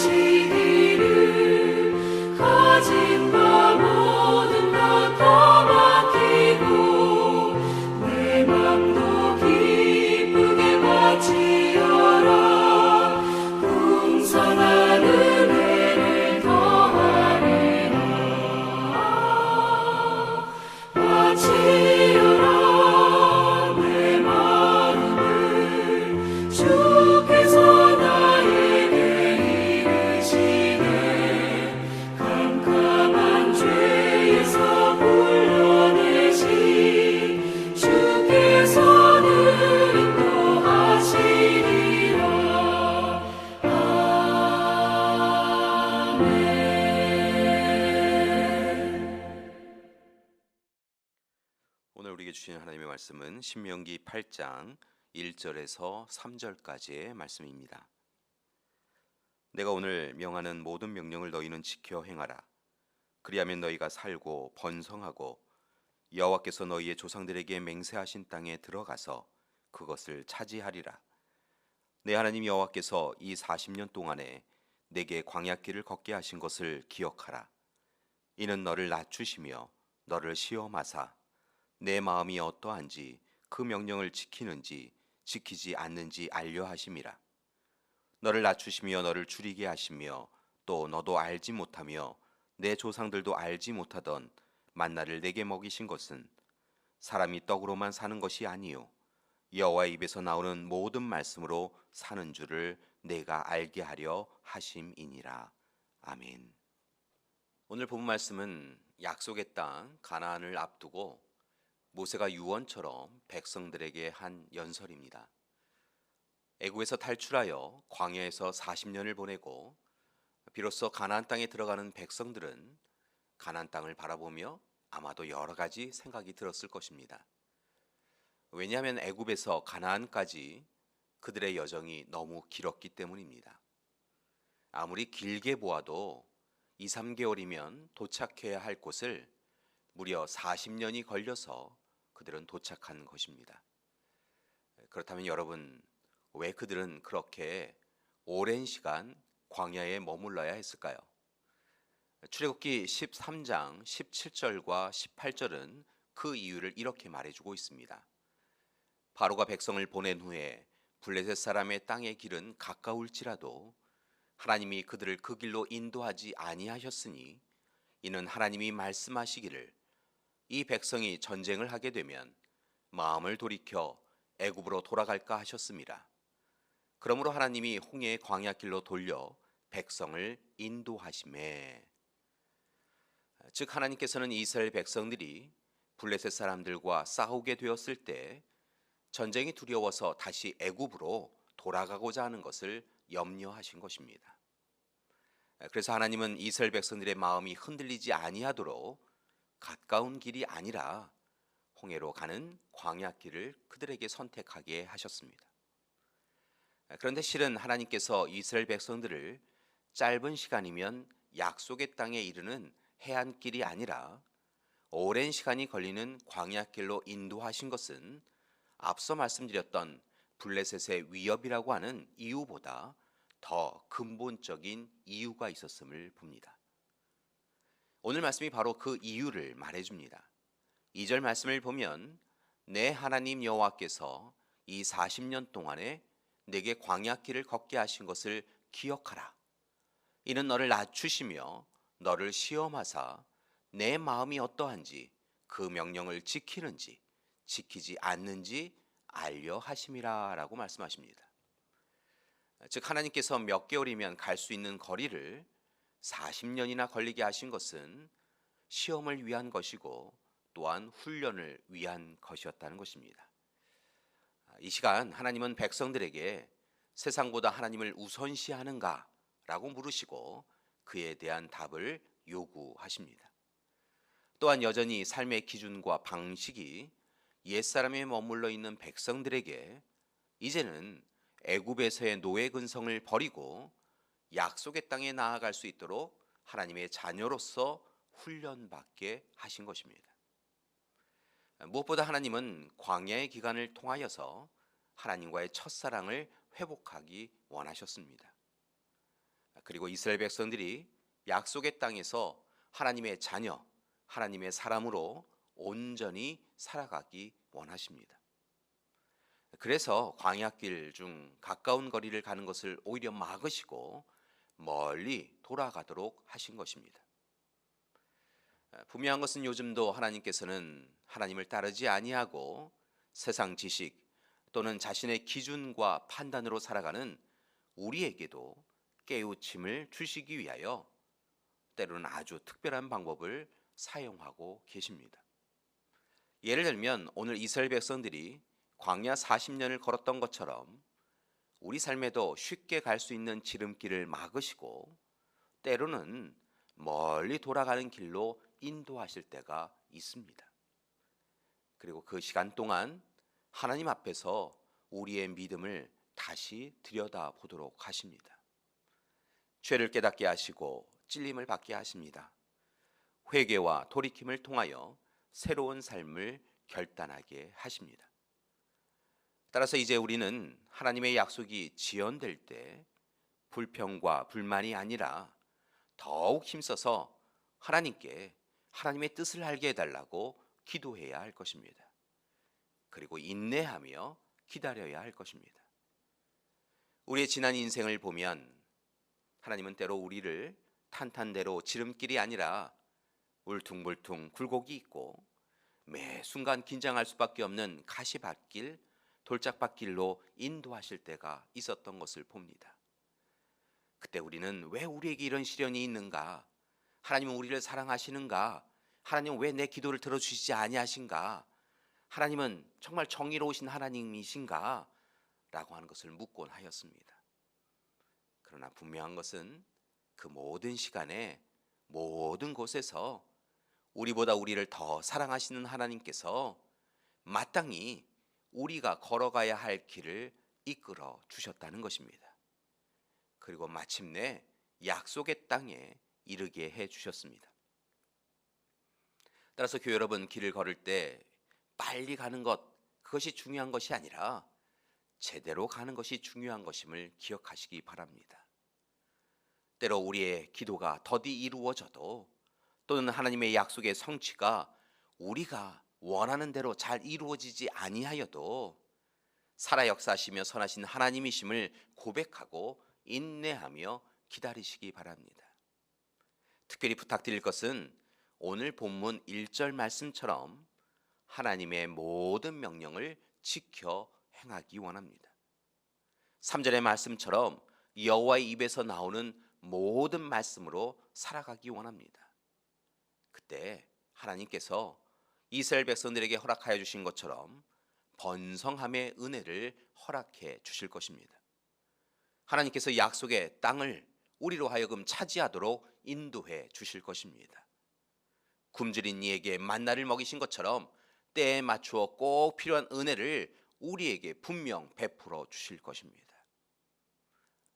인도하시기를 가진 바 모든 것 다 맡기고 내 맘도 기쁘게 바치어라 풍성한 은혜를 더하리라 바치어라 내 마음을 주께서 나에게 이르시네 캄캄한 죄에서 불러내신 주께서는 인도하시리라 오늘 우리에게 주신 하나님의 말씀은 신명기 8장 1절에서 3절까지의 말씀입니다. 내가 오늘 명하는 모든 명령을 너희는 지켜 행하라. 그리하면 너희가 살고 번성하고 여호와께서 너희의 조상들에게 맹세하신 땅에 들어가서 그것을 차지하리라. 내 하나님 여호와께서 이 40년 동안에 내게 광야길을 걷게 하신 것을 기억하라. 이는 너를 낮추시며 너를 시험하사 내 마음이 어떠한지 그 명령을 지키는지 지키지 않는지 알려 하심이라. 너를 낮추시며 너를 줄이게 하시며 또 너도 알지 못하며 내 조상들도 알지 못하던 만나를 내게 먹이신 것은 사람이 떡으로만 사는 것이 아니요 여호와의 입에서 나오는 모든 말씀으로 사는 줄을 내가 알게 하려 하심이니라. 아멘. 오늘 본 말씀은 약속의 땅 가나안을 앞두고 모세가 유언처럼 백성들에게 한 연설입니다. 애굽에서 탈출하여 광야에서 40년을 보내고 비로소 가나안 땅에 들어가는 백성들은 가나안 땅을 바라보며 아마도 여러 가지 생각이 들었을 것입니다. 왜냐하면 애굽에서 가나안까지 그들의 여정이 너무 길었기 때문입니다. 아무리 길게 보아도 2, 3개월이면 도착해야 할 곳을 무려 40년이 걸려서 그들은 도착한 것입니다. 그렇다면 여러분, 왜 그들은 그렇게 오랜 시간 광야에 머물러야 했을까요? 출애굽기 13장 17절과 18절은 그 이유를 이렇게 말해주고 있습니다. 바로가 백성을 보낸 후에 블레셋 사람의 땅의 길은 가까울지라도 하나님이 그들을 그 길로 인도하지 아니하셨으니 이는 하나님이 말씀하시기를 이 백성이 전쟁을 하게 되면 마음을 돌이켜 애굽으로 돌아갈까 하셨습니다. 그러므로 하나님이 홍해의 광야길로 돌려 백성을 인도하시매. 즉 하나님께서는 이스라엘 백성들이 블레셋 사람들과 싸우게 되었을 때 전쟁이 두려워서 다시 애굽으로 돌아가고자 하는 것을 염려하신 것입니다. 그래서 하나님은 이스라엘 백성들의 마음이 흔들리지 아니하도록 가까운 길이 아니라 홍해로 가는 광야길을 그들에게 선택하게 하셨습니다. 그런데 실은 하나님께서 이스라엘 백성들을 짧은 시간이면 약속의 땅에 이르는 해안길이 아니라 오랜 시간이 걸리는 광야길로 인도하신 것은 앞서 말씀드렸던 블레셋의 위협이라고 하는 이유보다 더 근본적인 이유가 있었음을 봅니다. 오늘 말씀이 바로 그 이유를 말해줍니다. 2절 말씀을 보면 내 하나님 여호와께서 이 40년 동안에 내게 광야길을 걷게 하신 것을 기억하라. 이는 너를 낮추시며 너를 시험하사 내 마음이 어떠한지 그 명령을 지키는지 지키지 않는지 알려 하심이라 라고 말씀하십니다. 즉 하나님께서 몇 개월이면 갈 수 있는 거리를 40년이나 걸리게 하신 것은 시험을 위한 것이고 또한 훈련을 위한 것이었다는 것입니다. 이 시간 하나님은 백성들에게 세상보다 하나님을 우선시하는가 라고 물으시고 그에 대한 답을 요구하십니다. 또한 여전히 삶의 기준과 방식이 옛사람에 머물러 있는 백성들에게 이제는 애굽에서의 노예 근성을 버리고 약속의 땅에 나아갈 수 있도록 하나님의 자녀로서 훈련받게 하신 것입니다. 무엇보다 하나님은 광야의 기간을 통하여서 하나님과의 첫사랑을 회복하기 원하셨습니다. 그리고 이스라엘 백성들이 약속의 땅에서 하나님의 자녀, 하나님의 사람으로 온전히 살아가기 원하십니다. 그래서 광야길 중 가까운 거리를 가는 것을 오히려 막으시고 멀리 돌아가도록 하신 것입니다. 분명한 것은 요즘도 하나님께서는 하나님을 따르지 아니하고 세상 지식 또는 자신의 기준과 판단으로 살아가는 우리에게도 깨우침을 주시기 위하여 때로는 아주 특별한 방법을 사용하고 계십니다. 예를 들면 오늘 이스라엘 백성들이 광야 40년을 걸었던 것처럼 우리 삶에도 쉽게 갈 수 있는 지름길을 막으시고 때로는 멀리 돌아가는 길로 인도하실 때가 있습니다. 그리고 그 시간 동안 하나님 앞에서 우리의 믿음을 다시 들여다보도록 하십니다. 죄를 깨닫게 하시고 찔림을 받게 하십니다. 회개와 돌이킴을 통하여 새로운 삶을 결단하게 하십니다. 따라서 이제 우리는 하나님의 약속이 지연될 때 불평과 불만이 아니라 더욱 힘써서 하나님께 하나님의 뜻을 알게 해달라고 기도해야 할 것입니다. 그리고 인내하며 기다려야 할 것입니다. 우리의 지난 인생을 보면 하나님은 때로 우리를 탄탄대로 지름길이 아니라 울퉁불퉁 굴곡이 있고 매 순간 긴장할 수밖에 없는 가시밭길, 돌짝밭길로 인도하실 때가 있었던 것을 봅니다. 그때 우리는 왜 우리에게 이런 시련이 있는가? 하나님은 우리를 사랑하시는가? 하나님은 왜 내 기도를 들어주시지 아니하신가? 하나님은 정말 정의로우신 하나님이신가? 라고 하는 것을 묻곤 하였습니다. 그러나 분명한 것은 그 모든 시간에 모든 곳에서 우리보다 우리를 더 사랑하시는 하나님께서 마땅히 우리가 걸어가야 할 길을 이끌어 주셨다는 것입니다. 그리고 마침내 약속의 땅에 이르게 해 주셨습니다. 따라서 교회 여러분, 길을 걸을 때 빨리 가는 것, 그것이 중요한 것이 아니라 제대로 가는 것이 중요한 것임을 기억하시기 바랍니다. 때로 우리의 기도가 더디 이루어져도 또는 하나님의 약속의 성취가 우리가 원하는 대로 잘 이루어지지 아니하여도 살아 역사하시며 선하신 하나님이심을 고백하고 인내하며 기다리시기 바랍니다. 특별히 부탁드릴 것은 오늘 본문 1절 말씀처럼 하나님의 모든 명령을 지켜 행하기 원합니다. 3절의 말씀처럼 여호와의 입에서 나오는 모든 말씀으로 살아가기 원합니다. 그때 하나님께서 이스라엘 백성들에게 허락하여 주신 것처럼 번성함의 은혜를 허락해 주실 것입니다. 하나님께서 약속의 땅을 우리로 하여금 차지하도록 인도해 주실 것입니다. 굶주린 이에게 만나를 먹이신 것처럼 때에 맞추어 꼭 필요한 은혜를 우리에게 분명 베풀어 주실 것입니다.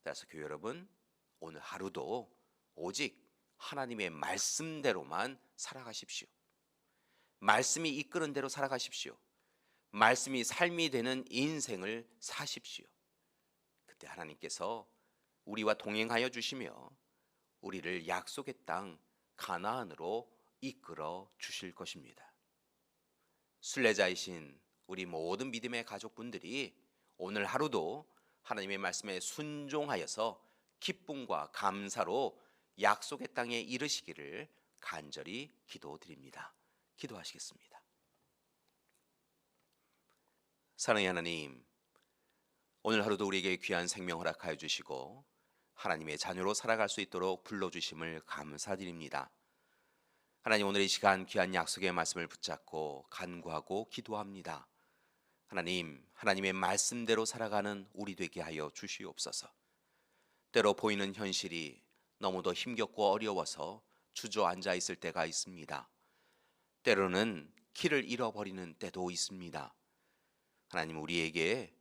따라서 교회 여러분, 오늘 하루도 오직 하나님의 말씀대로만 살아가십시오. 말씀이 이끄는 대로 살아가십시오. 말씀이 삶이 되는 인생을 사십시오. 그때 하나님께서 우리와 동행하여 주시며 우리를 약속의 땅 가나안으로 이끌어 주실 것입니다. 순례자이신 우리 모든 믿음의 가족분들이 오늘 하루도 하나님의 말씀에 순종하여서 기쁨과 감사로 약속의 땅에 이르시기를 간절히 기도드립니다. 기도하시겠습니다. 사랑의 하나님, 오늘 하루도 우리에게 귀한 생명 허락하여 주시고 하나님의 자녀로 살아갈 수 있도록 불러주심을 감사드립니다. 하나님, 오늘 이 시간 귀한 약속의 말씀을 붙잡고 간구하고 기도합니다. 하나님, 하나님의 말씀대로 살아가는 우리 되게 하여 주시옵소서. 때로 보이는 현실이 너무도 힘겹고 어려워서 주저앉아 있을 때가 있습니다. 때로는 길을 잃어버리는 때도 있습니다. 하나님, 우리에게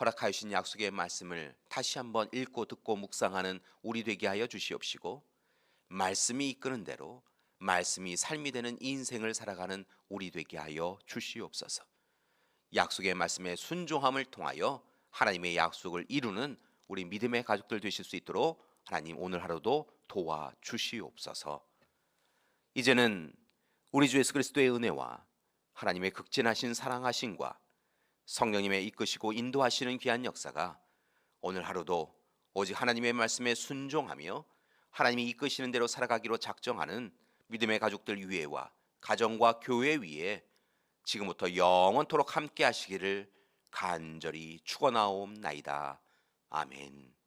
허락하여 주신 약속의 말씀을 다시 한번 읽고 듣고 묵상하는 우리 되게 하여 주시옵시고, 말씀이 이끄는 대로 말씀이 삶이 되는 인생을 살아가는 우리 되게 하여 주시옵소서. 약속의 말씀에 순종함을 통하여 하나님의 약속을 이루는 우리 믿음의 가족들 되실 수 있도록 하나님 오늘 하루도 도와주시옵소서. 이제는 우리 주 예수 그리스도의 은혜와 하나님의 극진하신 사랑하심과 성령님의 이끄시고 인도하시는 귀한 역사가 오늘 하루도 오직 하나님의 말씀에 순종하며 하나님이 이끄시는 대로 살아가기로 작정하는 믿음의 가족들 위에와 가정과 교회 위에 지금부터 영원토록 함께 하시기를 간절히 축원하옵나이다. 아멘.